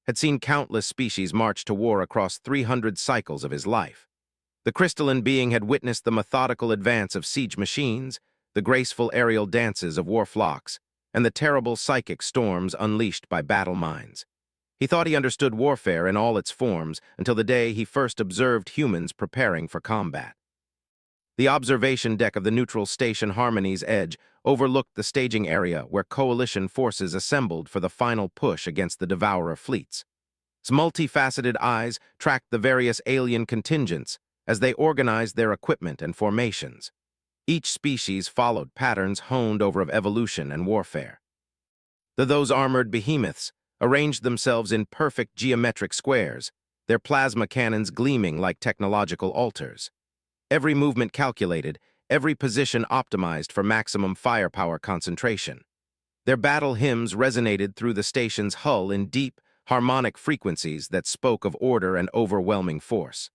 had seen countless species march to war across 300 cycles of his life. The crystalline being had witnessed the methodical advance of siege machines, the graceful aerial dances of war flocks, and the terrible psychic storms unleashed by battle minds. He thought he understood warfare in all its forms until the day he first observed humans preparing for combat. The observation deck of the neutral station Harmony's Edge overlooked the staging area where coalition forces assembled for the final push against the Devourer fleets. Its multifaceted eyes tracked the various alien contingents as they organized their equipment and formations. Each species followed patterns honed over of evolution and warfare. Those armored behemoths arranged themselves in perfect geometric squares, their plasma cannons gleaming like technological altars. Every movement calculated, every position optimized for maximum firepower concentration. Their battle hymns resonated through the station's hull in deep, harmonic frequencies that spoke of order and overwhelming force.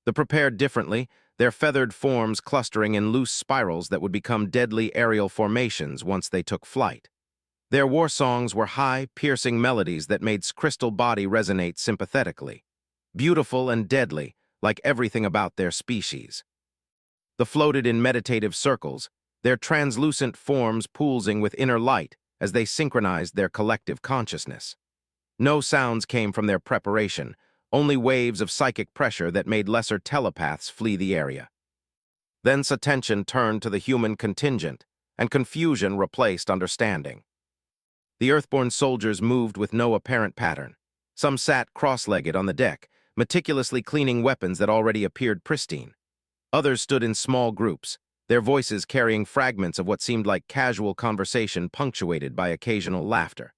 The prepared differently, their feathered forms clustering in loose spirals that would become deadly aerial formations once they took flight. Their war songs were high, piercing melodies that made crystal body resonate sympathetically. Beautiful and deadly, like everything about their species. They floated in meditative circles, their translucent forms pulsing with inner light as they synchronized their collective consciousness. No sounds came from their preparation, only waves of psychic pressure that made lesser telepaths flee the area. Then's attention turned to the human contingent, and confusion replaced understanding. The Earthborn soldiers moved with no apparent pattern. Some sat cross-legged on the deck, meticulously cleaning weapons that already appeared pristine. Others stood in small groups, their voices carrying fragments of what seemed like casual conversation punctuated by occasional laughter.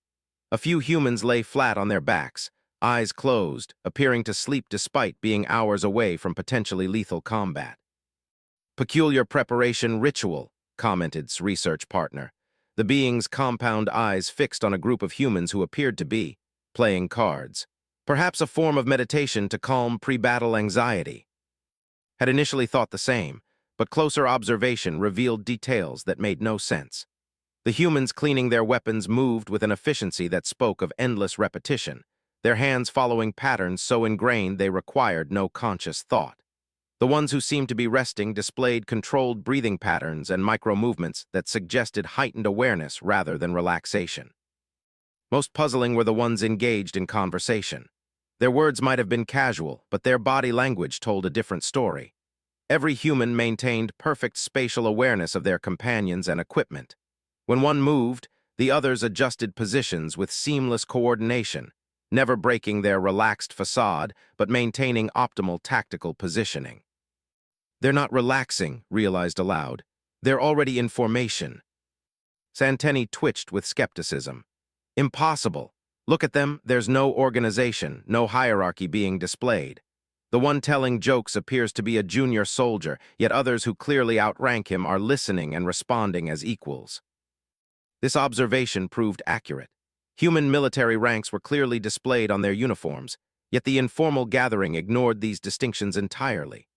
A few humans lay flat on their backs, eyes closed, appearing to sleep despite being hours away from potentially lethal combat. "Peculiar preparation ritual," commented research partner, the being's compound eyes fixed on a group of humans who appeared to be playing cards. Perhaps a form of meditation to calm pre-battle anxiety. Had initially thought the same, but closer observation revealed details that made no sense. The humans cleaning their weapons moved with an efficiency that spoke of endless repetition, their hands following patterns so ingrained they required no conscious thought. The ones who seemed to be resting displayed controlled breathing patterns and micro-movements that suggested heightened awareness rather than relaxation. Most puzzling were the ones engaged in conversation. Their words might have been casual, but their body language told a different story. Every human maintained perfect spatial awareness of their companions and equipment. When one moved, the others adjusted positions with seamless coordination, never breaking their relaxed facade, but maintaining optimal tactical positioning. "They're not relaxing," realized aloud. "They're already in formation." Santeni twitched with skepticism. "Impossible. Look at them, there's no organization, no hierarchy being displayed. The one telling jokes appears to be a junior soldier, yet others who clearly outrank him are listening and responding as equals." This observation proved accurate. Human military ranks were clearly displayed on their uniforms, yet the informal gathering ignored these distinctions entirely.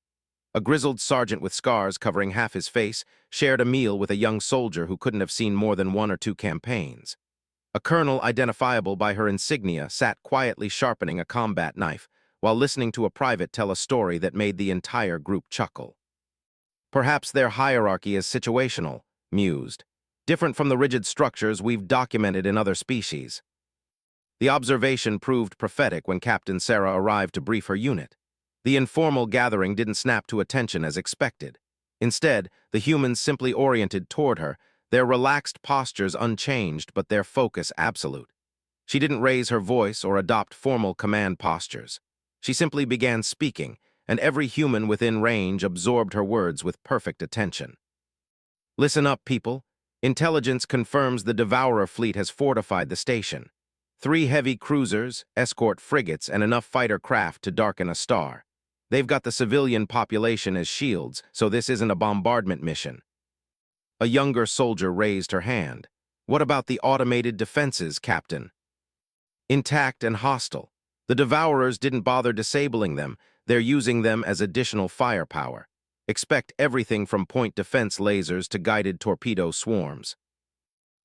A grizzled sergeant with scars covering half his face shared a meal with a young soldier who couldn't have seen more than 1 or 2 campaigns. A colonel identifiable by her insignia sat quietly sharpening a combat knife while listening to a private tell a story that made the entire group chuckle. "Perhaps their hierarchy is situational," mused, "different from the rigid structures we've documented in other species." The observation proved prophetic when Captain Sarah arrived to brief her unit. The informal gathering didn't snap to attention as expected. Instead, the humans simply oriented toward her, their relaxed postures unchanged but their focus absolute. She didn't raise her voice or adopt formal command postures. She simply began speaking, and every human within range absorbed her words with perfect attention. "Listen up, people. Intelligence confirms the Devourer fleet has fortified the station. 3 heavy cruisers, escort frigates, and enough fighter craft to darken a star. They've got the civilian population as shields, so this isn't a bombardment mission." A younger soldier raised her hand. "What about the automated defenses, Captain?" "Intact and hostile. The Devourers didn't bother disabling them, they're using them as additional firepower. Expect everything from point defense lasers to guided torpedo swarms."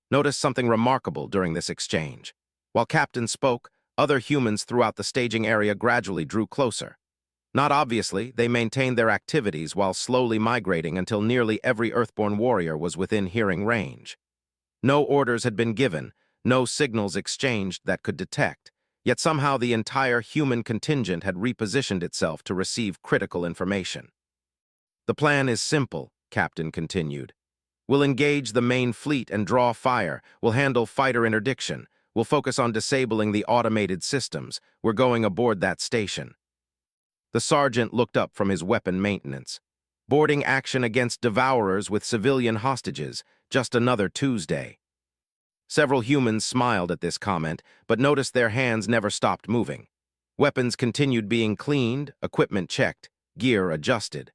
Notice something remarkable during this exchange. While Captain spoke, Other humans throughout the staging area gradually drew closer. Not obviously, they maintained their activities while slowly migrating until nearly every Earthborn warrior was within hearing range. No orders had been given, no signals exchanged that could detect, yet somehow the entire human contingent had repositioned itself to receive critical information. "The plan is simple," Captain continued. "We'll engage the main fleet and draw fire. We'll handle fighter interdiction. We'll focus on disabling the automated systems. We're going aboard that station." The sergeant looked up from his weapon maintenance. Boarding action against devourers with civilian hostages, just another Tuesday. Several humans smiled at this comment, but noticed their hands never stopped moving. Weapons continued being cleaned, equipment checked, gear adjusted.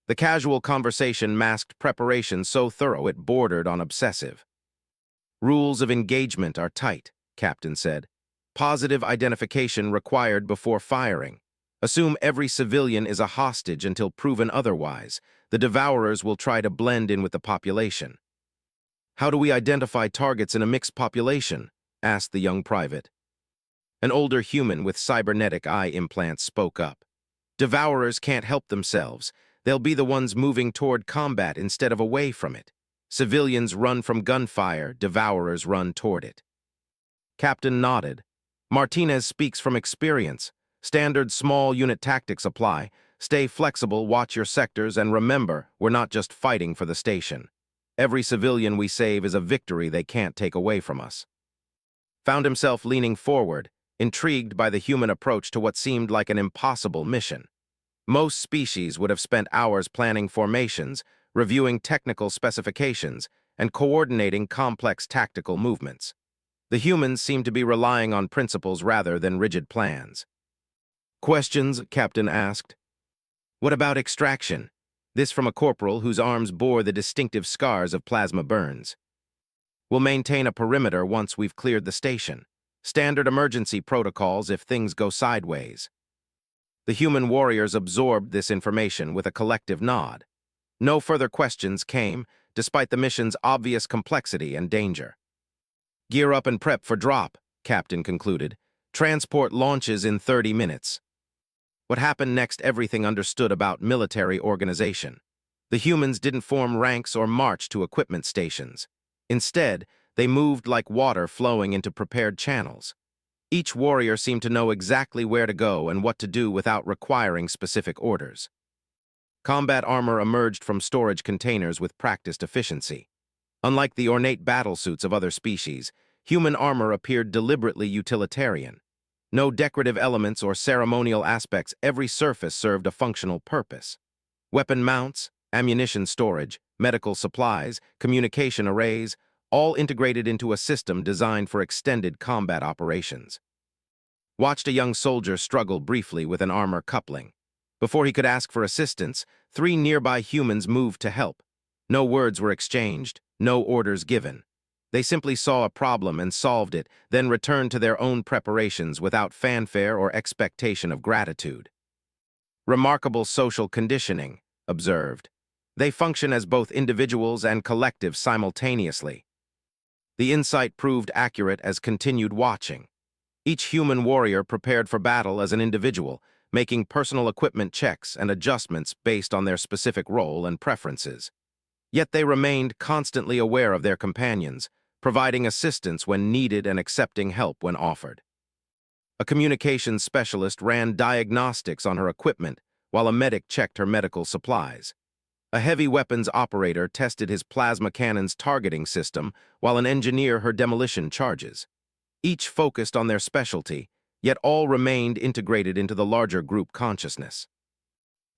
The casual conversation masked preparation so thorough it bordered on obsessive. "Rules of engagement are tight," Captain said. "Positive identification required before firing. Assume every civilian is a hostage until proven otherwise. The devourers will try to blend in with the population." "How do we identify targets in a mixed population?" asked the young private. An older human with cybernetic eye implants spoke up. "Devourers can't help themselves. They'll be the ones moving toward combat instead of away from it. Civilians run from gunfire, devourers run toward it." Captain nodded. "Martinez speaks from experience. Standard small unit tactics apply. Stay flexible, watch your sectors, and remember, we're not just fighting for the station. Every civilian we save is a victory they can't take away from us." Found himself leaning forward, intrigued by the human approach to what seemed like an impossible mission. Most species would have spent hours planning formations, reviewing technical specifications, and coordinating complex tactical movements. The humans seemed to be relying on principles rather than rigid plans. "Questions?" Captain asked. "What about extraction?" This from a corporal whose arms bore the distinctive scars of plasma burns. "We'll maintain a perimeter once we've cleared the station. Standard emergency protocols if things go sideways." The human warriors absorbed this information with a collective nod. No further questions came, despite the mission's obvious complexity and danger. "Gear up and prep for drop," Captain concluded. "Transport launches in 30 minutes. What happened next? Everything understood about military organization. The humans didn't form ranks or march to equipment stations. Instead, they moved like water flowing into prepared channels. Each warrior seemed to know exactly where to go and what to do without requiring specific orders. Combat armor emerged from storage containers with practiced efficiency. Unlike the ornate battlesuits of other species, human armor appeared deliberately utilitarian. No decorative elements or ceremonial aspects, every surface served a functional purpose. Weapon mounts, ammunition storage, medical supplies, communication arrays, all integrated into a system designed for extended combat operations. Watched a young soldier struggle briefly with an armor coupling. Before he could ask for assistance, 3 nearby humans moved to help. No words were exchanged, no orders given. They simply saw a problem and solved it, then returned to their own preparations without fanfare or expectation of gratitude. "Remarkable social conditioning," observed. "They function as both individuals and collectives simultaneously." The insight proved accurate as continued watching. Each human warrior prepared for battle as an individual, making personal equipment checks and adjustments based on their specific role and preferences. Yet they remained constantly aware of their companions, providing assistance when needed and accepting help when offered. A communications specialist ran diagnostics on her equipment, while a medic checked her medical supplies. A heavy weapons operator tested his plasma cannon's targeting system, while an engineer her demolition charges. Each focused on their specialty, yet all remained integrated into the larger group consciousness.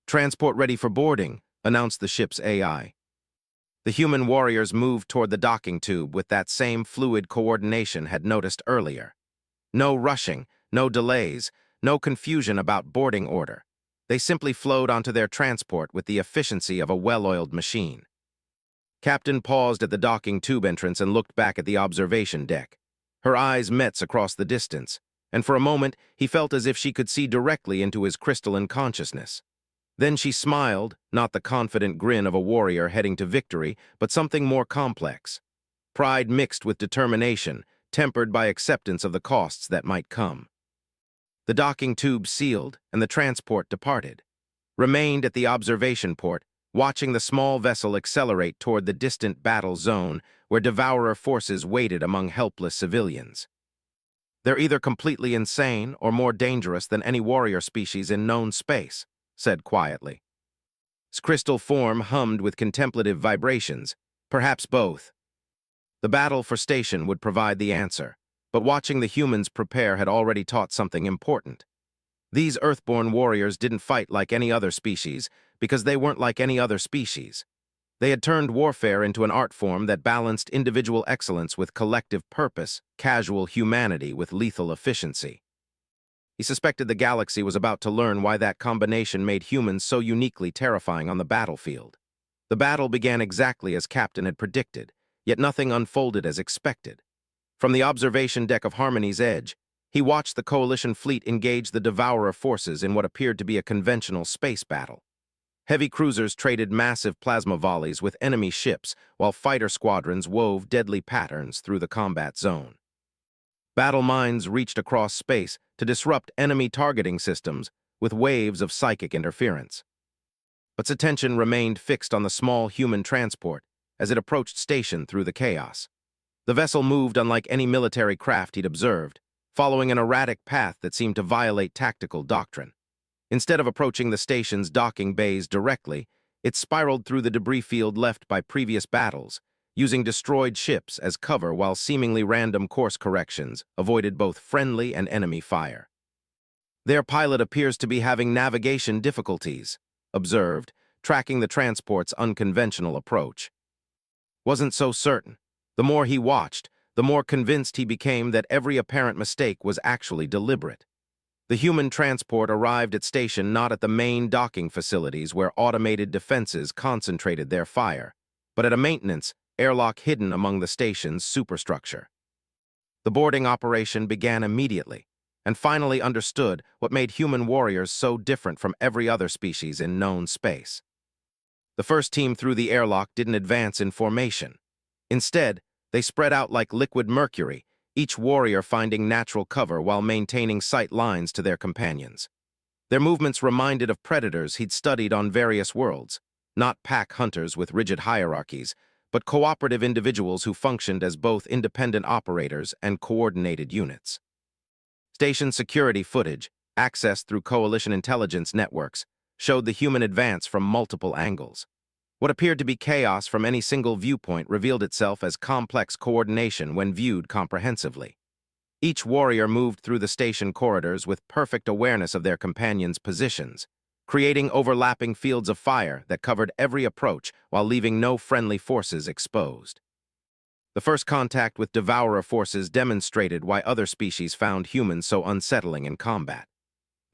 "Transport ready for boarding," announced the ship's AI. The human warriors moved toward the docking tube with that same fluid coordination had noticed earlier. No rushing, no delays, no confusion about boarding order. They simply flowed onto their transport with the efficiency of a well-oiled machine. Captain paused at the docking tube entrance and looked back at the observation deck. Her eyes met across the distance, and for a moment he felt as if she could see directly into his crystalline consciousness. Then she smiled, not the confident grin of a warrior heading to victory, but something more complex. Pride mixed with determination, tempered by acceptance of the costs that might come. The docking tube sealed, and the transport departed. Remained at the observation port, watching the small vessel accelerate toward the distant battle zone where Devourer forces waited among helpless civilians. "They're either completely insane or more dangerous than any warrior species in known space," said quietly. His crystal form hummed with contemplative vibrations, perhaps both. The battle for station would provide the answer, but watching the humans prepare had already taught something important. These Earthborn warriors didn't fight like any other species because they weren't like any other species. They had turned warfare into an art form that balanced individual excellence with collective purpose, casual humanity with lethal efficiency. He suspected the galaxy was about to learn why that combination made humans so uniquely terrifying on the battlefield. The battle began exactly as Captain had predicted, yet nothing unfolded as expected. From the observation deck of Harmony's Edge, he watched the Coalition fleet engage the Devourer forces in what appeared to be a conventional space battle. Heavy cruisers traded massive plasma volleys with enemy ships, while fighter squadrons wove deadly patterns through the combat zone. Battle mines reached across space to disrupt enemy targeting systems with waves of psychic interference. But its attention remained fixed on the small human transport as it approached station through the chaos. The vessel moved unlike any military craft he'd observed, following an erratic path that seemed to violate tactical doctrine. Instead of approaching the station's docking bays directly, it spiraled through the debris field left by previous battles, using destroyed ships as cover while seemingly random course corrections avoided both friendly and enemy fire. "Their pilot appears to be having navigation difficulties," observed, tracking the transport's unconventional approach. Wasn't so certain. The more he watched, the more convinced he became that every apparent mistake was actually deliberate. The human transport arrived at station not at the main docking facilities where automated defenses concentrated their fire, but at a maintenance airlock hidden among the station's superstructure. The boarding operation began immediately, and finally understood what made human warriors so different from every other species in known space. The first team through the airlock didn't advance in formation. Instead, they spread out like liquid mercury, each warrior finding natural cover while maintaining sight lines to their companions. Their movements reminded of predators he'd studied on various worlds, not pack hunters with rigid hierarchies, but cooperative individuals who functioned as both independent operators and coordinated units. Station security footage, accessed through Coalition intelligence networks, showed the human advance from multiple angles. What appeared to be chaos from any single viewpoint revealed itself as complex coordination when viewed comprehensively. Each warrior moved through the station corridors with perfect awareness of their companions' positions, creating overlapping fields of fire that covered every approach while leaving no friendly forces exposed. The first contact with Devourer forces demonstrated why other species found humans so unsettling in combat.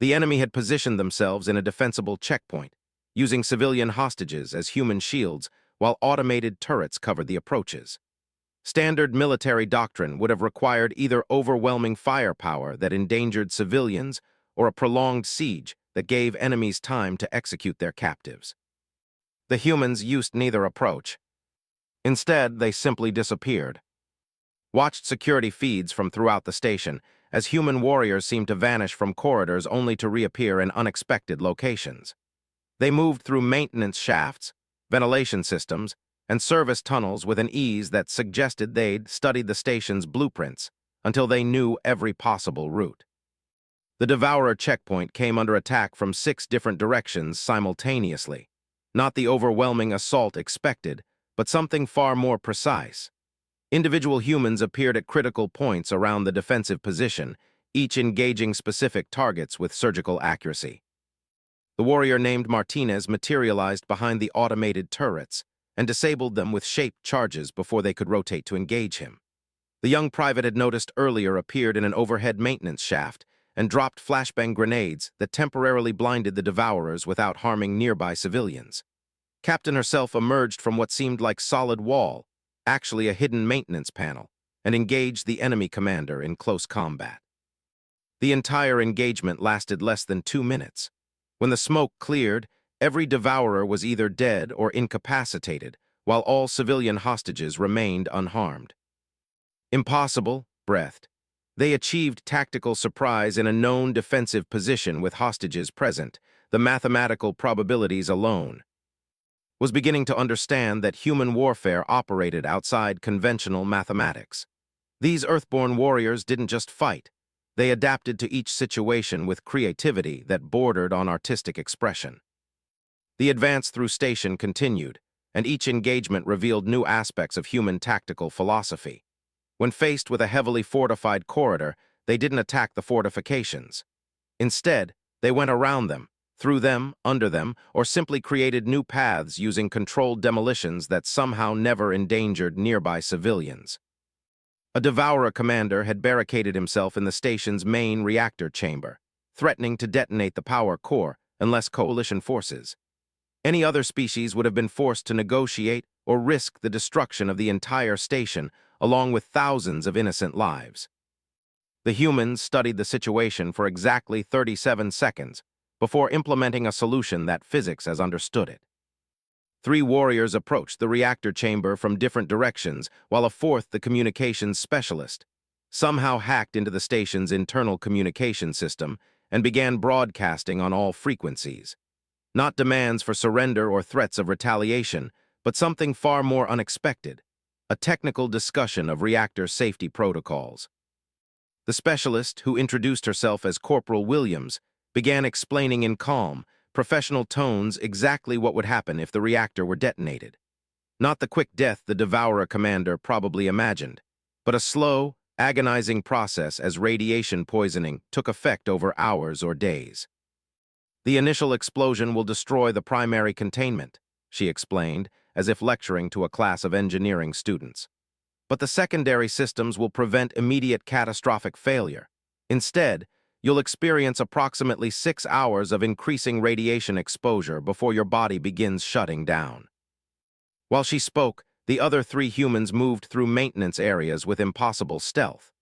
The enemy had positioned themselves in a defensible checkpoint, using civilian hostages as human shields while automated turrets covered the approaches. Standard military doctrine would have required either overwhelming firepower that endangered civilians or a prolonged siege that gave enemies time to execute their captives. The humans used neither approach. Instead, they simply disappeared. Watched security feeds from throughout the station as human warriors seemed to vanish from corridors only to reappear in unexpected locations. They moved through maintenance shafts, ventilation systems, and service tunnels with an ease that suggested they'd studied the station's blueprints until they knew every possible route. The Devourer checkpoint came under attack from 6 different directions simultaneously. Not the overwhelming assault expected, but something far more precise. Individual humans appeared at critical points around the defensive position, each engaging specific targets with surgical accuracy. The warrior named Martinez materialized behind the automated turrets and disabled them with shaped charges before they could rotate to engage him. The young private had noticed earlier appeared in an overhead maintenance shaft and dropped flashbang grenades that temporarily blinded the Devourers without harming nearby civilians. Captain herself emerged from what seemed like solid wall, actually a hidden maintenance panel, and engaged the enemy commander in close combat. The entire engagement lasted less than 2 minutes. When the smoke cleared, every Devourer was either dead or incapacitated, while all civilian hostages remained unharmed. "Impossible," breathed. They achieved tactical surprise in a known defensive position with hostages present. The mathematical probabilities alone was beginning to understand that human warfare operated outside conventional mathematics. These Earthborn warriors didn't just fight. They adapted to each situation with creativity that bordered on artistic expression. The advance through station continued, and each engagement revealed new aspects of human tactical philosophy. When faced with a heavily fortified corridor, they didn't attack the fortifications. Instead, they went around them, through them, under them, or simply created new paths using controlled demolitions that somehow never endangered nearby civilians. A Devourer commander had barricaded himself in the station's main reactor chamber, threatening to detonate the power core unless coalition forces. Any other species would have been forced to negotiate or risk the destruction of the entire station, along with thousands of innocent lives. The humans studied the situation for exactly 37 seconds before implementing a solution that physics has understood it. 3 warriors approached the reactor chamber from different directions, while a fourth, the communications specialist, somehow hacked into the station's internal communication system and began broadcasting on all frequencies. Not demands for surrender or threats of retaliation, but something far more unexpected, a technical discussion of reactor safety protocols. The specialist, who introduced herself as Corporal Williams, began explaining in calm, professional tones exactly what would happen if the reactor were detonated. Not the quick death the Devourer commander probably imagined, but a slow, agonizing process as radiation poisoning took effect over hours or days. The initial explosion will destroy the primary containment, she explained, as if lecturing to a class of engineering students. But the secondary systems will prevent immediate catastrophic failure. Instead, you'll experience approximately 6 hours of increasing radiation exposure before your body begins shutting down. While she spoke, the other 3 humans moved through maintenance areas with impossible stealth,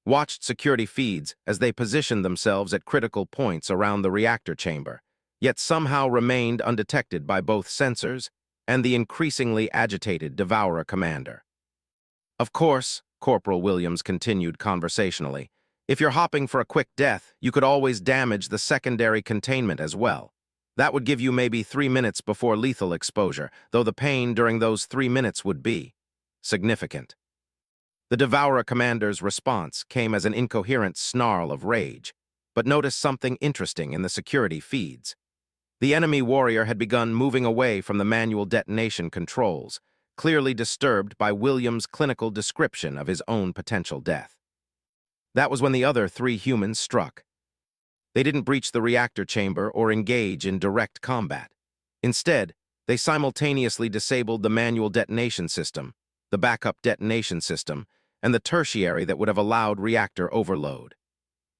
watched security feeds as they positioned themselves at critical points around the reactor chamber, yet somehow remained undetected by both sensors and the increasingly agitated Devourer commander. Of course, Corporal Williams continued conversationally, if you're hopping for a quick death, you could always damage the secondary containment as well. That would give you maybe 3 minutes before lethal exposure, though the pain during those 3 minutes would be significant. The Devourer commander's response came as an incoherent snarl of rage, but noticed something interesting in the security feeds. The enemy warrior had begun moving away from the manual detonation controls, clearly disturbed by Williams' clinical description of his own potential death. That was when the other 3 humans struck. They didn't breach the reactor chamber or engage in direct combat. Instead, they simultaneously disabled the manual detonation system, the backup detonation system, and the tertiary that would have allowed reactor overload.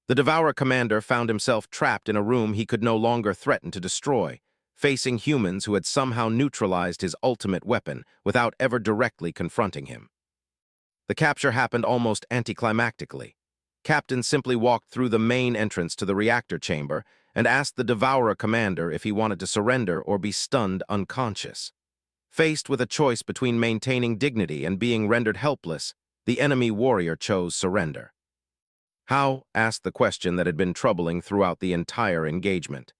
The Devourer commander found himself trapped in a room he could no longer threaten to destroy, facing humans who had somehow neutralized his ultimate weapon without ever directly confronting him. The capture happened almost anticlimactically. Captain simply walked through the main entrance to the reactor chamber and asked the Devourer commander if he wanted to surrender or be stunned unconscious. Faced with a choice between maintaining dignity and being rendered helpless, the enemy warrior chose surrender. How? Asked the question that had been troubling throughout the entire engagement.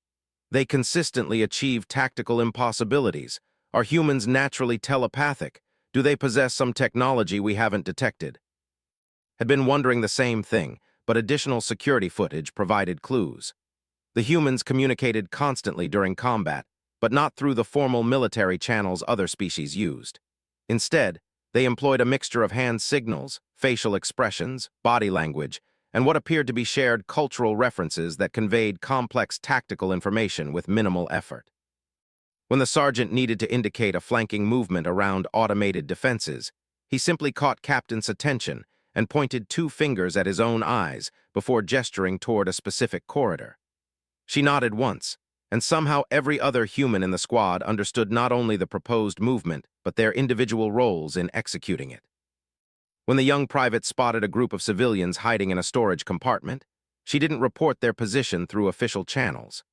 They consistently achieve tactical impossibilities. Are humans naturally telepathic? Do they possess some technology we haven't detected? Had been wondering the same thing, but additional security footage provided clues. The humans communicated constantly during combat, but not through the formal military channels other species used. Instead, they employed a mixture of hand signals, facial expressions, body language, and what appeared to be shared cultural references that conveyed complex tactical information with minimal effort. When the sergeant needed to indicate a flanking movement around automated defenses, he simply caught Captain's attention and pointed 2 fingers at his own eyes before gesturing toward a specific corridor. She nodded once, and somehow every other human in the squad understood not only the proposed movement, but their individual roles in executing it. When the young private spotted a group of civilians hiding in a storage compartment, she didn't report their position through official channels.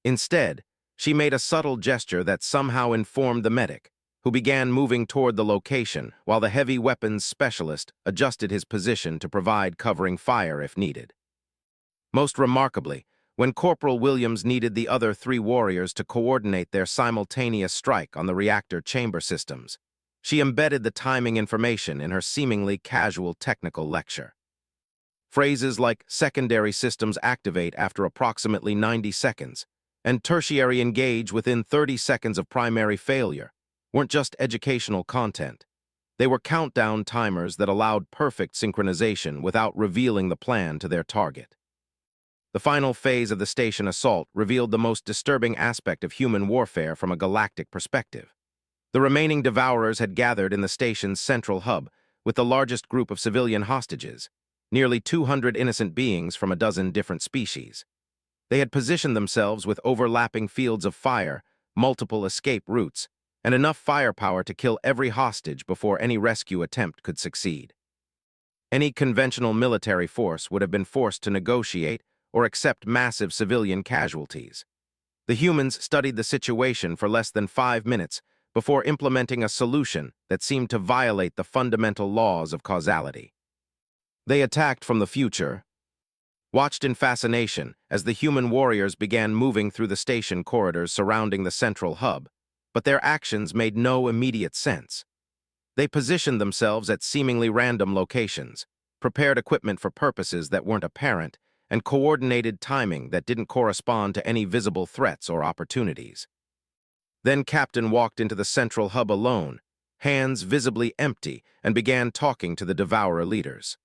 Instead, she made a subtle gesture that somehow informed the medic, who began moving toward the location while the heavy weapons specialist adjusted his position to provide covering fire if needed. Most remarkably, when Corporal Williams needed the other three warriors to coordinate their simultaneous strike on the reactor chamber systems, she embedded the timing information in her seemingly casual technical lecture. Phrases like secondary systems activate after approximately 90 seconds and tertiary engage within 30 seconds of primary failure weren't just educational content. They were countdown timers that allowed perfect synchronization without revealing the plan to their target. The final phase of the station assault revealed the most disturbing aspect of human warfare from a galactic perspective. The remaining Devourers had gathered in the station's central hub with the largest group of civilian hostages, nearly 200 innocent beings from a dozen different species. They had positioned themselves with overlapping fields of fire, multiple escape routes, and enough firepower to kill every hostage before any rescue attempt could succeed. Any conventional military force would have been forced to negotiate or accept massive civilian casualties. The humans studied the situation for less than 5 minutes before implementing a solution that seemed to violate the fundamental laws of causality. They attacked from the future, watched in fascination as the human warriors began moving through the station corridors surrounding the central hub, but their actions made no immediate sense. They positioned themselves at seemingly random locations, prepared equipment for purposes that weren't apparent, and coordinated timing that didn't correspond to any visible threats or opportunities. Then Captain walked into the central hub alone, hands visibly empty, and began talking to the Devourer leaders.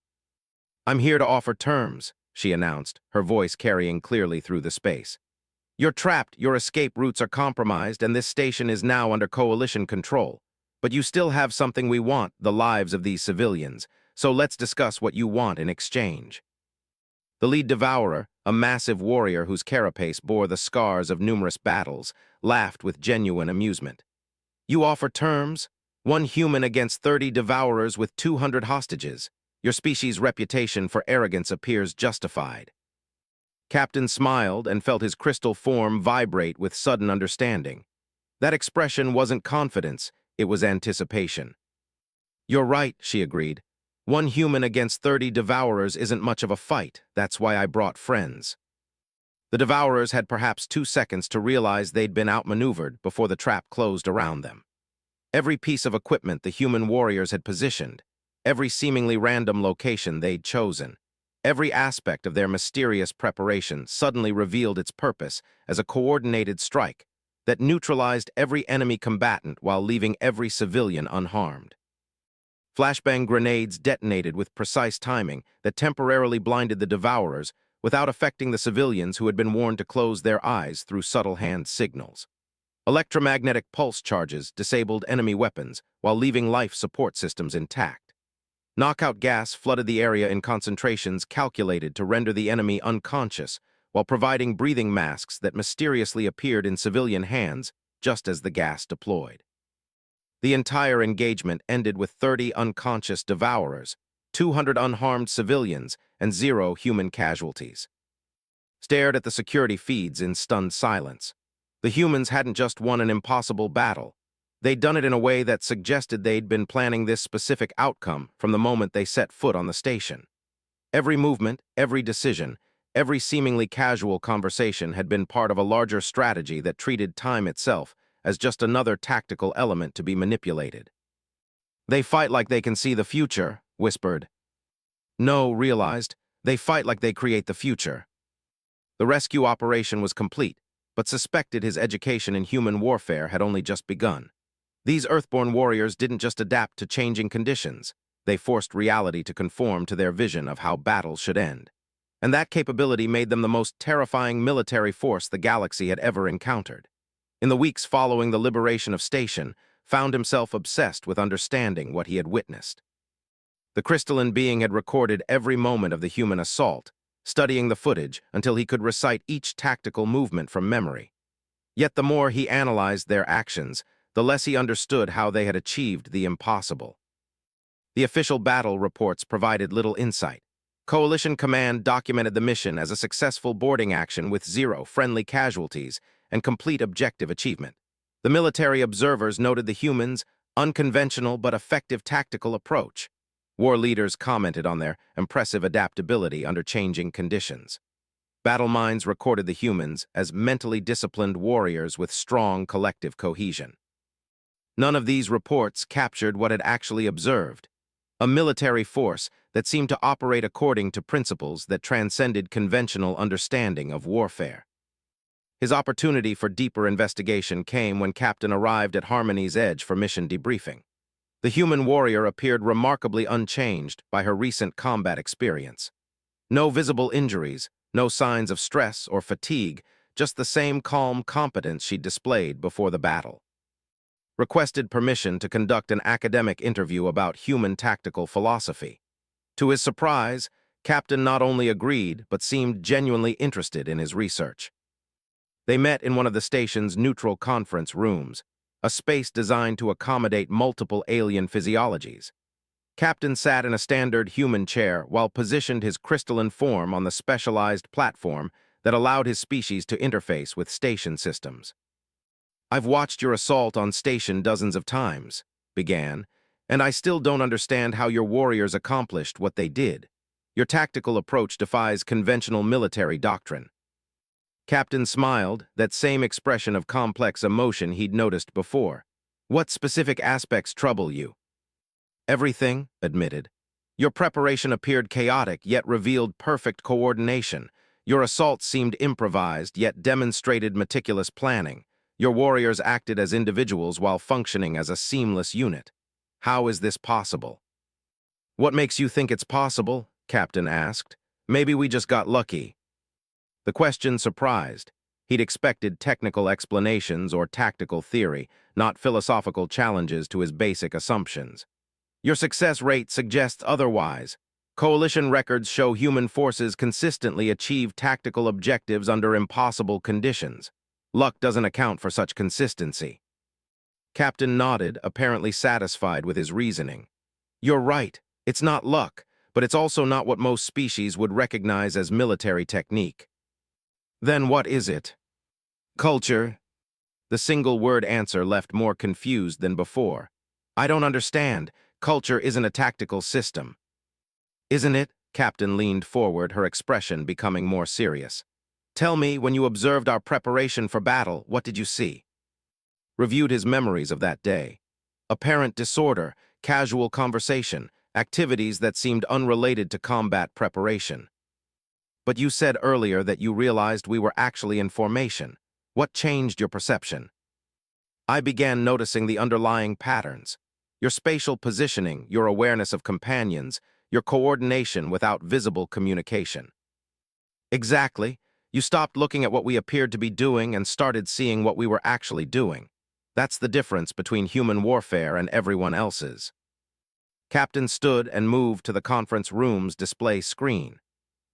"I'm here to offer terms," she announced, her voice carrying clearly through the space. "You're trapped, your escape routes are compromised, and this station is now under coalition control. But you still have something we want, the lives of these civilians, so let's discuss what you want in exchange." The lead Devourer, a massive warrior whose carapace bore the scars of numerous battles, laughed with genuine amusement. "You offer terms? 1 human against 30 Devourers with 200 hostages. Your species' reputation for arrogance appears justified." Captain smiled and felt his crystal form vibrate with sudden understanding. That expression wasn't confidence, it was anticipation. "You're right," she agreed. 1 human against 30 Devourers isn't much of a fight. That's why I brought friends." The Devourers had perhaps 2 seconds to realize they'd been outmaneuvered before the trap closed around them. Every piece of equipment the human warriors had positioned, every seemingly random location they'd chosen, every aspect of their mysterious preparation suddenly revealed its purpose as a coordinated strike that neutralized every enemy combatant while leaving every civilian unharmed. Flashbang grenades detonated with precise timing that temporarily blinded the Devourers without affecting the civilians who had been warned to close their eyes through subtle hand signals. Electromagnetic pulse charges disabled enemy weapons while leaving life support systems intact. Knockout gas flooded the area in concentrations calculated to render the enemy unconscious while providing breathing masks that mysteriously appeared in civilian hands just as the gas deployed. The entire engagement ended with 30 unconscious Devourers, 200 unharmed civilians, and 0 human casualties. Stared at the security feeds in stunned silence. The humans hadn't just won an impossible battle. They'd done it in a way that suggested they'd been planning this specific outcome from the moment they set foot on the station. Every movement, every decision, every seemingly casual conversation had been part of a larger strategy that treated time itself as just another tactical element to be manipulated. "They fight like they can see the future," whispered. No realized, they fight like they create the future. The rescue operation was complete, but suspected his education in human warfare had only just begun. These Earthborn warriors didn't just adapt to changing conditions, they forced reality to conform to their vision of how battles should end. And that capability made them the most terrifying military force the galaxy had ever encountered. In the weeks following the liberation of Station, found himself obsessed with understanding what he had witnessed. The crystalline being had recorded every moment of the human assault, studying the footage until he could recite each tactical movement from memory. Yet the more he analyzed their actions, the less he understood how they had achieved the impossible. The official battle reports provided little insight. Coalition Command documented the mission as a successful boarding action with 0 friendly casualties and complete objective achievement. The military observers noted the humans' unconventional but effective tactical approach. War leaders commented on their impressive adaptability under changing conditions. Battle minds recorded the humans as mentally disciplined warriors with strong collective cohesion. None of these reports captured what had actually observed: a military force that seemed to operate according to principles that transcended conventional understanding of warfare. His opportunity for deeper investigation came when Captain arrived at Harmony's Edge for mission debriefing. The human warrior appeared remarkably unchanged by her recent combat experience. No visible injuries, no signs of stress or fatigue, just the same calm competence she'd displayed before the battle. Requested permission to conduct an academic interview about human tactical philosophy. To his surprise, Captain not only agreed, but seemed genuinely interested in his research. They met in one of the station's neutral conference rooms, a space designed to accommodate multiple alien physiologies. Captain sat in a standard human chair while positioned his crystalline form on the specialized platform that allowed his species to interface with station systems. "I've watched your assault on station dozens of times," began, "and I still don't understand how your warriors accomplished what they did. Your tactical approach defies conventional military doctrine." Captain smiled, that same expression of complex emotion he'd noticed before. "What specific aspects trouble you?" "Everything," admitted. "Your preparation appeared chaotic, yet revealed perfect coordination. Your assault seemed improvised, yet demonstrated meticulous planning. Your warriors acted as individuals while functioning as a seamless unit. How is this possible?" "What makes you think it's possible?" Captain asked. "Maybe we just got lucky." The question surprised. He'd expected technical explanations or tactical theory, not philosophical challenges to his basic assumptions. "Your success rate suggests otherwise. Coalition records show human forces consistently achieve tactical objectives under impossible conditions. Luck doesn't account for such consistency." Captain nodded, apparently satisfied with his reasoning. "You're right. It's not luck, but it's also not what most species would recognize as military technique." "Then what is it?" "Culture." The single-word answer left more confused than before. "I don't understand. Culture isn't a tactical system." "Isn't it?" Captain leaned forward, her expression becoming more serious. "Tell me, when you observed our preparation for battle, what did you see?" Reviewed his memories of that day. Apparent disorder, casual conversation, activities that seemed unrelated to combat preparation. "But you said earlier that you realized we were actually in formation. What changed your perception?" "I began noticing the underlying patterns. Your spatial positioning, your awareness of companions, your coordination without visible communication." "Exactly. You stopped looking at what we appeared to be doing and started seeing what we were actually doing. That's the difference between human warfare and everyone else's." Captain stood and moved to the conference room's display screen.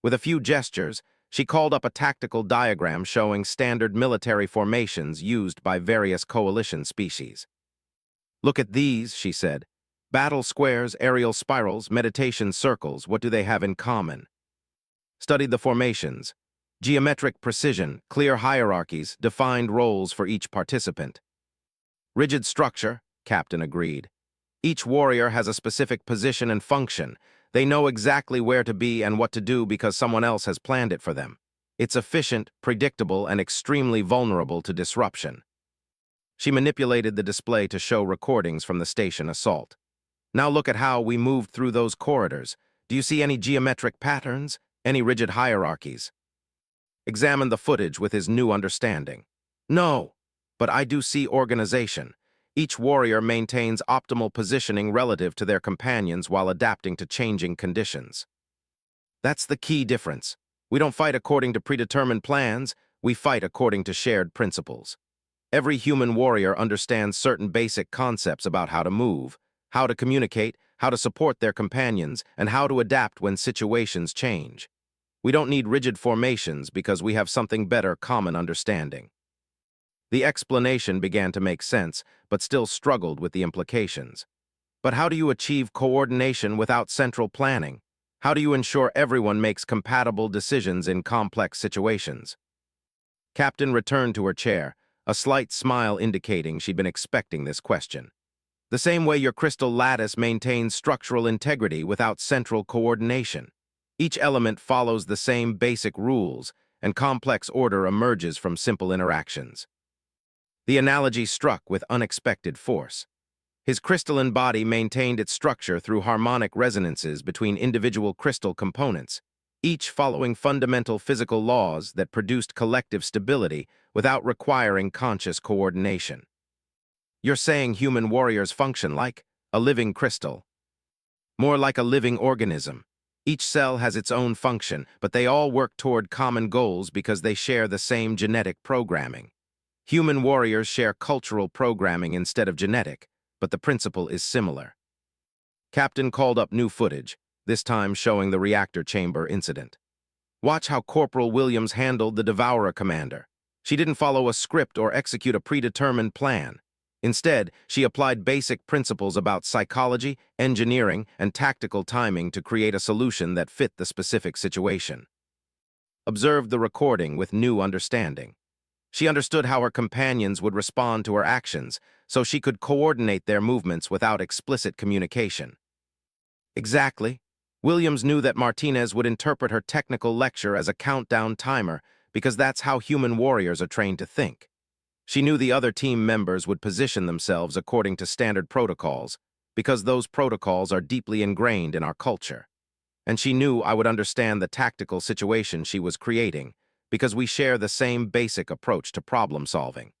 With a few gestures, she called up a tactical diagram showing standard military formations used by various coalition species. "Look at these," she said. "Battle squares, aerial spirals, meditation circles, what do they have in common?" Studied the formations. Geometric precision, clear hierarchies, defined roles for each participant. "Rigid structure," Captain agreed. "Each warrior has a specific position and function. They know exactly where to be and what to do because someone else has planned it for them. It's efficient, predictable, and extremely vulnerable to disruption." She manipulated the display to show recordings from the station assault. "Now look at how we moved through those corridors. Do you see any geometric patterns? Any rigid hierarchies?" Examined the footage with his new understanding. "No, but I do see organization. Each warrior maintains optimal positioning relative to their companions while adapting to changing conditions. That's the key difference. We don't fight according to predetermined plans, we fight according to shared principles. Every human warrior understands certain basic concepts about how to move, how to communicate, how to support their companions, and how to adapt when situations change. We don't need rigid formations because we have something better: common understanding." The explanation began to make sense, but still struggled with the implications. "But how do you achieve coordination without central planning? How do you ensure everyone makes compatible decisions in complex situations?" Captain returned to her chair, a slight smile indicating she'd been expecting this question. The same way your crystal lattice maintains structural integrity without central coordination. Each element follows the same basic rules, and complex order emerges from simple interactions. The analogy struck with unexpected force. His crystalline body maintained its structure through harmonic resonances between individual crystal components, each following fundamental physical laws that produced collective stability without requiring conscious coordination. You're saying human warriors function like a living crystal. More like a living organism. Each cell has its own function, but they all work toward common goals because they share the same genetic programming. Human warriors share cultural programming instead of genetic, but the principle is similar. Captain called up new footage, this time showing the reactor chamber incident. Watch how Corporal Williams handled the Devourer commander. She didn't follow a script or execute a predetermined plan. Instead, she applied basic principles about psychology, engineering, and tactical timing to create a solution that fit the specific situation. Observed the recording with new understanding. She understood how her companions would respond to her actions, so she could coordinate their movements without explicit communication. Exactly. Williams knew that Martinez would interpret her technical lecture as a countdown timer because that's how human warriors are trained to think. She knew the other team members would position themselves according to standard protocols because those protocols are deeply ingrained in our culture. And she knew I would understand the tactical situation she was creating because we share the same basic approach to problem solving.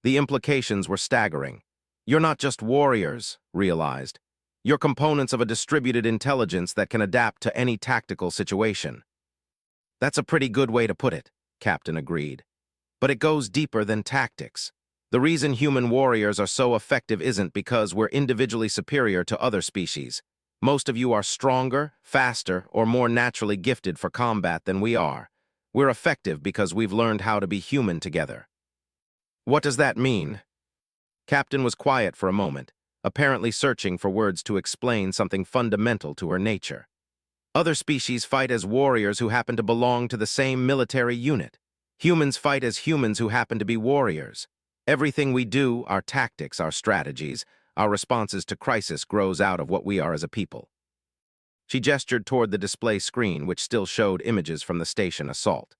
The implications were staggering. You're not just warriors, realized. You're components of a distributed intelligence that can adapt to any tactical situation. That's a pretty good way to put it, Captain agreed. But it goes deeper than tactics. The reason human warriors are so effective isn't because we're individually superior to other species. Most of you are stronger, faster, or more naturally gifted for combat than we are. We're effective because we've learned how to be human together. What does that mean? Captain was quiet for a moment, apparently searching for words to explain something fundamental to her nature. Other species fight as warriors who happen to belong to the same military unit. Humans fight as humans who happen to be warriors. Everything we do, our tactics, our strategies, our responses to crisis grows out of what we are as a people. She gestured toward the display screen, which still showed images from the station assault.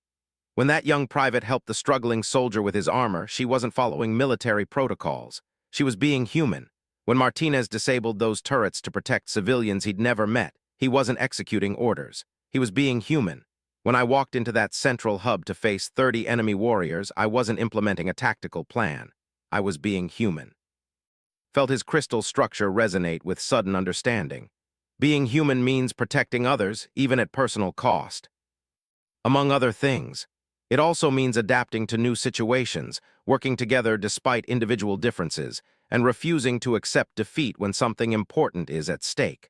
When that young private helped the struggling soldier with his armor, she wasn't following military protocols. She was being human. When Martinez disabled those turrets to protect civilians he'd never met, he wasn't executing orders. He was being human. When I walked into that central hub to face 30 enemy warriors, I wasn't implementing a tactical plan. I was being human. Felt his crystal structure resonate with sudden understanding. Being human means protecting others, even at personal cost. Among other things, it also means adapting to new situations, working together despite individual differences, and refusing to accept defeat when something important is at stake.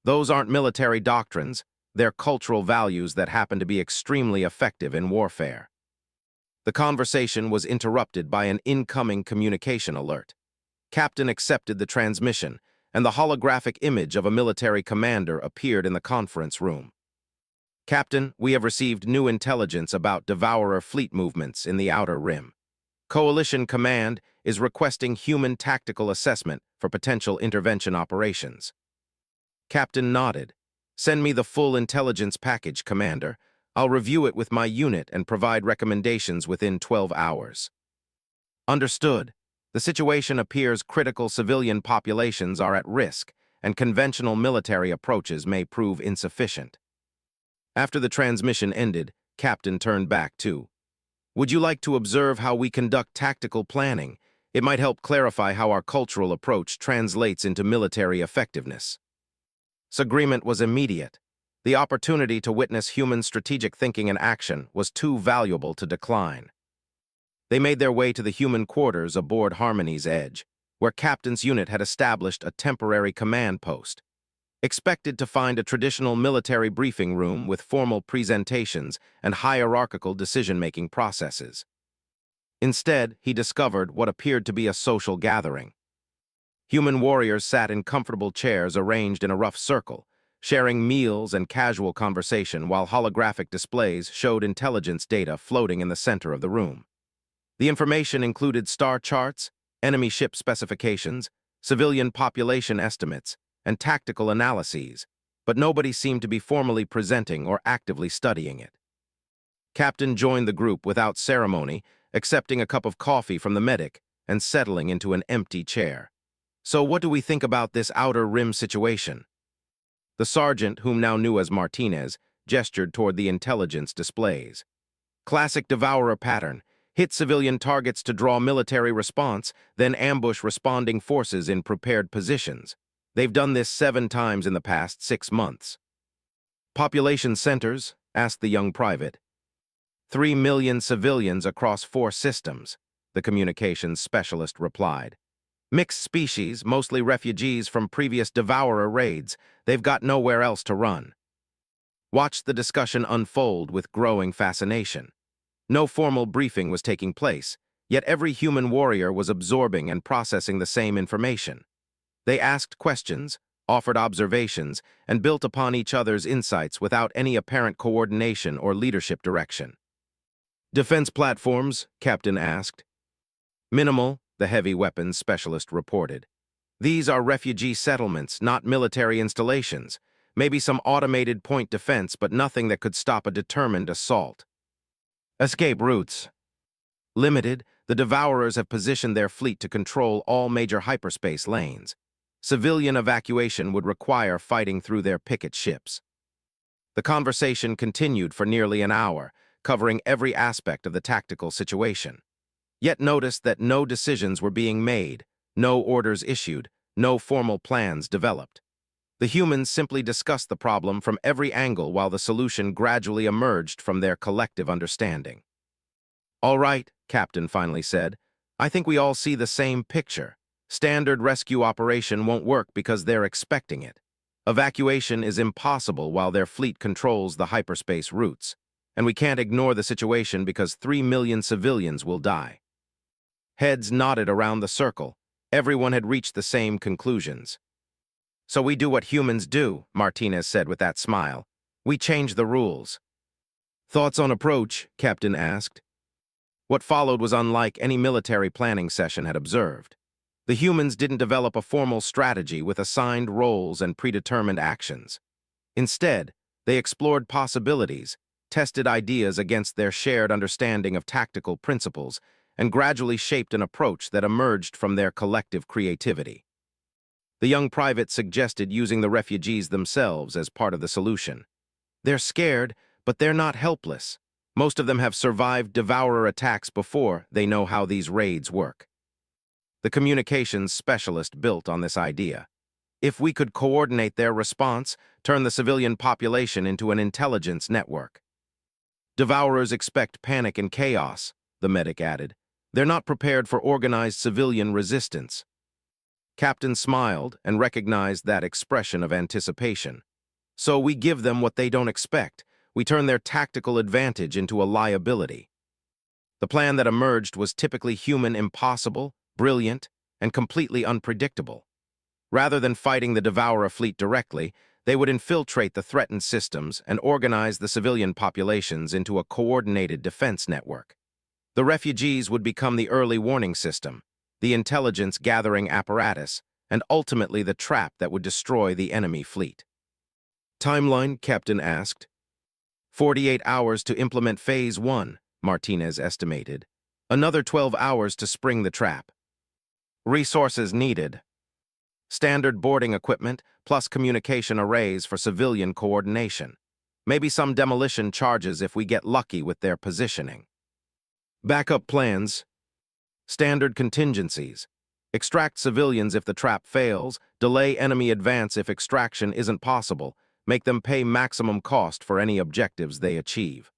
Those aren't military doctrines. They're cultural values that happen to be extremely effective in warfare. The conversation was interrupted by an incoming communication alert. Captain accepted the transmission, and the holographic image of a military commander appeared in the conference room. Captain, we have received new intelligence about Devourer fleet movements in the Outer Rim. Coalition Command is requesting human tactical assessment for potential intervention operations. Captain nodded. Send me the full intelligence package, Commander. I'll review it with my unit and provide recommendations within 12 hours. Understood. The situation appears critical civilian populations are at risk, and conventional military approaches may prove insufficient. After the transmission ended, Captain turned back to, would you like to observe how we conduct tactical planning? It might help clarify how our cultural approach translates into military effectiveness. Agreement was immediate. The opportunity to witness human strategic thinking in action was too valuable to decline. They made their way to the human quarters aboard Harmony's Edge, where Captain's unit had established a temporary command post. Expected to find a traditional military briefing room with formal presentations and hierarchical decision-making processes. Instead, he discovered what appeared to be a social gathering. Human warriors sat in comfortable chairs arranged in a rough circle, sharing meals and casual conversation while holographic displays showed intelligence data floating in the center of the room. The information included star charts, enemy ship specifications, civilian population estimates, and tactical analyses, but nobody seemed to be formally presenting or actively studying it. Captain joined the group without ceremony, accepting a cup of coffee from the medic and settling into an empty chair. "So what do we think about this outer rim situation?" The sergeant, whom now knew as Martinez, gestured toward the intelligence displays. "Classic Devourer pattern. Hit civilian targets to draw military response, then ambush responding forces in prepared positions. They've done this 7 times in the past 6 months." "Population centers?" asked the young private. 3 million civilians across 4 systems, the communications specialist replied. "Mixed species, mostly refugees from previous Devourer raids. They've got nowhere else to run." Watched the discussion unfold with growing fascination. No formal briefing was taking place, yet every human warrior was absorbing and processing the same information. They asked questions, offered observations, and built upon each other's insights without any apparent coordination or leadership direction. "Defense platforms?" Captain asked. "Minimal," the heavy weapons specialist reported. "These are refugee settlements, not military installations. Maybe some automated point defense, but nothing that could stop a determined assault." "Escape routes?" "Limited. The Devourers have positioned their fleet to control all major hyperspace lanes. Civilian evacuation would require fighting through their picket ships." The conversation continued for nearly an hour, covering every aspect of the tactical situation. Yet noticed that no decisions were being made, no orders issued, no formal plans developed. The humans simply discussed the problem from every angle while the solution gradually emerged from their collective understanding. "All right," Captain finally said. "I think we all see the same picture. Standard rescue operation won't work because they're expecting it. Evacuation is impossible while their fleet controls the hyperspace routes. And we can't ignore the situation because 3 million civilians will die." Heads nodded around the circle. Everyone had reached the same conclusions. "So we do what humans do," Martinez said with that smile. "We change the rules." "Thoughts on approach?" Captain asked. What followed was unlike any military planning session had observed. The humans didn't develop a formal strategy with assigned roles and predetermined actions. Instead, they explored possibilities, tested ideas against their shared understanding of tactical principles, and gradually shaped an approach that emerged from their collective creativity. The young private suggested using the refugees themselves as part of the solution. "They're scared, but they're not helpless. Most of them have survived Devourer attacks before. They know how these raids work." The communications specialist built on this idea. "If we could coordinate their response, turn the civilian population into an intelligence network." "Devourers expect panic and chaos," the medic added. "They're not prepared for organized civilian resistance." Captain smiled and recognized that expression of anticipation. "So we give them what they don't expect. We turn their tactical advantage into a liability." The plan that emerged was typically human impossible, brilliant, and completely unpredictable. Rather than fighting the Devourer fleet directly, they would infiltrate the threatened systems and organize the civilian populations into a coordinated defense network. The refugees would become the early warning system, the intelligence-gathering apparatus, and ultimately the trap that would destroy the enemy fleet. "Timeline?" Captain asked. 48 hours to implement Phase 1, Martinez estimated. Another 12 hours to spring the trap. "Resources needed." "Standard boarding equipment, plus communication arrays for civilian coordination. Maybe some demolition charges if we get lucky with their positioning." "Backup plans." "Standard contingencies. Extract civilians if the trap fails, delay enemy advance if extraction isn't possible, make them pay maximum cost for any objectives they achieve."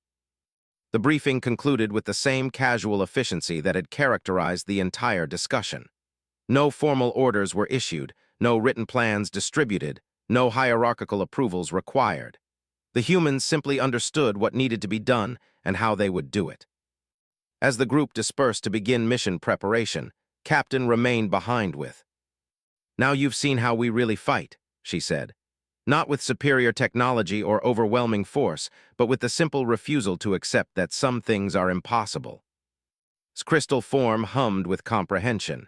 The briefing concluded with the same casual efficiency that had characterized the entire discussion. No formal orders were issued, no written plans distributed, no hierarchical approvals required. The humans simply understood what needed to be done and how they would do it. As the group dispersed to begin mission preparation, Captain remained behind with, "Now you've seen how we really fight," she said. "Not with superior technology or overwhelming force, but with the simple refusal to accept that some things are impossible." crystal form hummed with comprehension.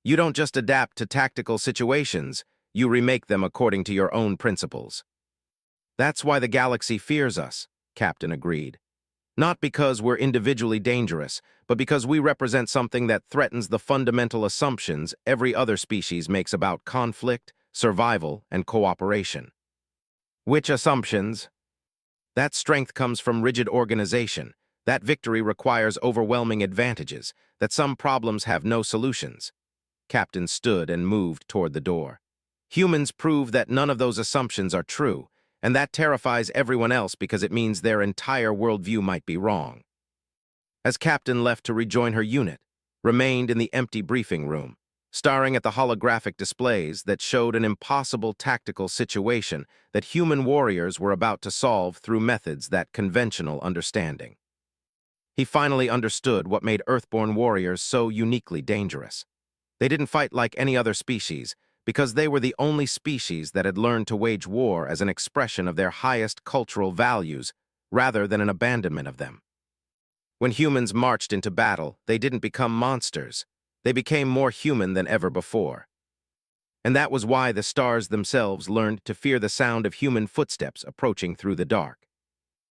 You don't just adapt to tactical situations, you remake them according to your own principles. That's why the galaxy fears us, Captain agreed. Not because we're individually dangerous, but because we represent something that threatens the fundamental assumptions every other species makes about conflict, survival, and cooperation. Which assumptions? That strength comes from rigid organization. That victory requires overwhelming advantages, that some problems have no solutions. Captain stood and moved toward the door. Humans prove that none of those assumptions are true, and that terrifies everyone else because it means their entire worldview might be wrong. As Captain left to rejoin her unit, remained in the empty briefing room, staring at the holographic displays that showed an impossible tactical situation that human warriors were about to solve through methods that conventional understanding. He finally understood what made Earthborn warriors so uniquely dangerous. They didn't fight like any other species because they were the only species that had learned to wage war as an expression of their highest cultural values rather than an abandonment of them. When humans marched into battle, they didn't become monsters. They became more human than ever before. And that was why the stars themselves learned to fear the sound of human footsteps approaching through the dark.